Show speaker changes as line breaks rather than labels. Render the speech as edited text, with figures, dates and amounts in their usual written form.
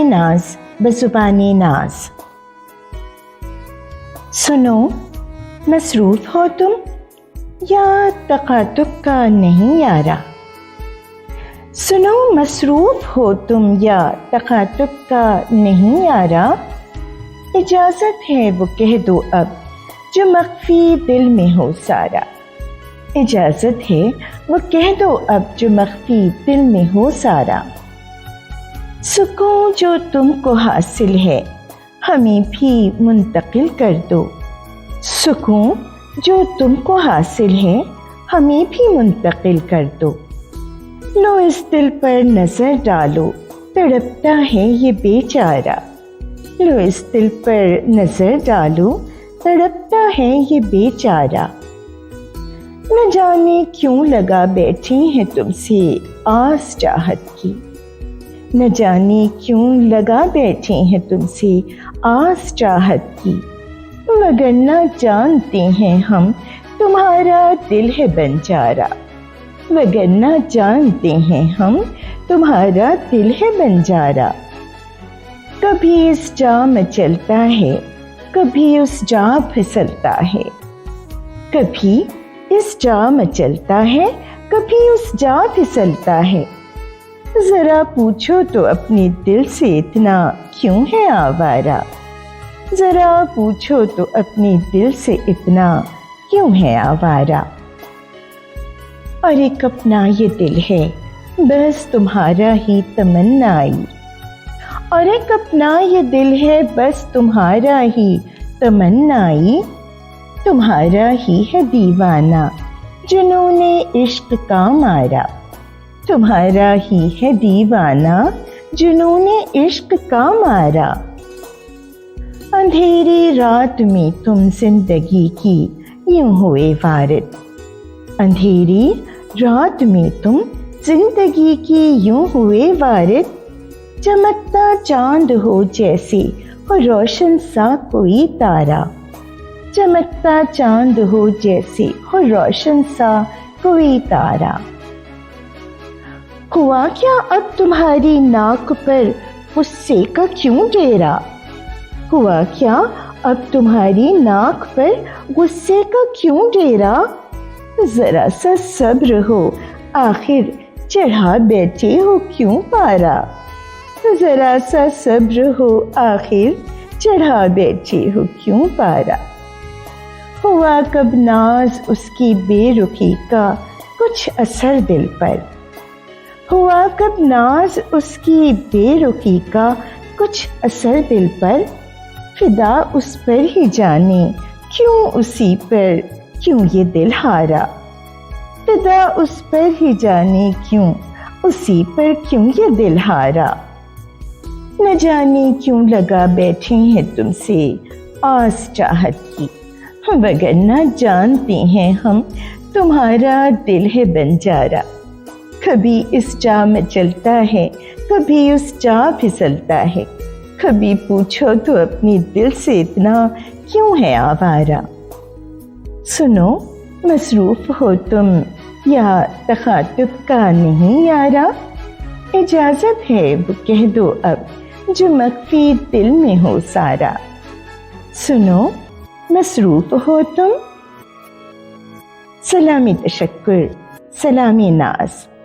ناز بزبان ناز۔ سنو، مصروف ہو تم یا تقاطب کا نہیں یارا؟ سنو، مصروف ہو تم یا تقاطب کا نہیں یارا؟ اجازت ہے وہ کہہ دو اب جو مخفی دل میں ہو سارا۔ اجازت ہے وہ کہہ دو اب جو مخفی دل میں ہو سارا۔ سکون جو تم کو حاصل ہے ہمیں بھی منتقل کر دو۔ سکون جو تم کو حاصل ہے ہمیں بھی منتقل کر دو۔ لو اس دل پر نظر ڈالو تڑپتا ہے یہ بے چارہ۔ لو اس دل پر نظر ڈالو تڑپتا ہے یہ بے چارہ۔ نہ جانے کیوں لگا بیٹھے ہیں تم سے آس چاہت کی۔ نہ جانے کیوں لگا بیٹھے ہیں تم سے آس چاہت کی، وگرنہ جانتے ہیں ہم تمہارا دل ہے بنجارا۔ وگرنہ جانتے ہیں ہم تمہارا دل ہے بنجارا۔ کبھی اس جا مچلتا ہے کبھی اس جا پھسلتا ہے۔ کبھی اس جا مچلتا ہے کبھی اس جا پھسلتا ہے۔ ذرا پوچھو تو اپنے دل سے اتنا کیوں ہے آوارہ؟ ذرا پوچھو تو اپنے دل سے اتنا کیوں ہے آوارہ؟ اور ایک اپنا یہ دل ہے بس تمہارا ہی تمنائی۔ اور ایک اپنا یہ دل ہے بس تمہارا ہی تمنائی۔ تمہارا ہی ہے دیوانہ جنون عشق کا مارا۔ تمہارا ہی ہے دیوانہ جنون عشق کا مارا۔ اندھیری رات میں تم زندگی کی یوں ہوئے وارد۔ اندھیری رات میں تم زندگی کی یوں ہوئے وارد۔ چمکتا چاند ہو جیسے ہو روشن سا کوئی تارا۔ چمکتا چاند ہو جیسے ہو روشن سا کوئی تارا۔ ہوا کیا اب تمہاری ناک پر غصے کا کیوں ڈیرا؟ ہوا کیا اب تمہاری ناک پر غصے کا کیوں ڈیرا؟ ذرا سا صبر ہو آخر چڑھا بیٹھے ہو کیوں پارا؟ ذرا سا صبر ہو آخر چڑھا بیٹھے ہو کیوں پارا؟ ہوا کب ناز اس کی بے رخی کا کچھ اثر دل پر؟ ہوا کب ناز اس کی بے رخی کا کچھ اثر دل پر؟ فدا اس پر ہی جانے کیوں اسی پر کیوں یہ دل ہارا؟ فدا اس پر ہی جانے کیوں اسی پر کیوں یہ دل ہارا؟ نہ جانے کیوں لگا بیٹھے ہیں تم سے آس چاہت کی، وگرنہ جانتے ہیں ہم تمہارا دل ہے بنجارا۔ کبھی اس جا میں چلتا ہے کبھی اس جا پھسلتا ہے۔ کبھی پوچھو تو اپنی دل سے اتنا کیوں ہے آوارہ؟ سنو، مصروف ہو تم یا تخاطب کا نہیں یارا؟ اجازت ہے وہ کہہ دو اب جو مخفی دل میں ہو سارا۔ سنو، مصروف ہو تم۔ سلامی تشکر، سلامی ناز۔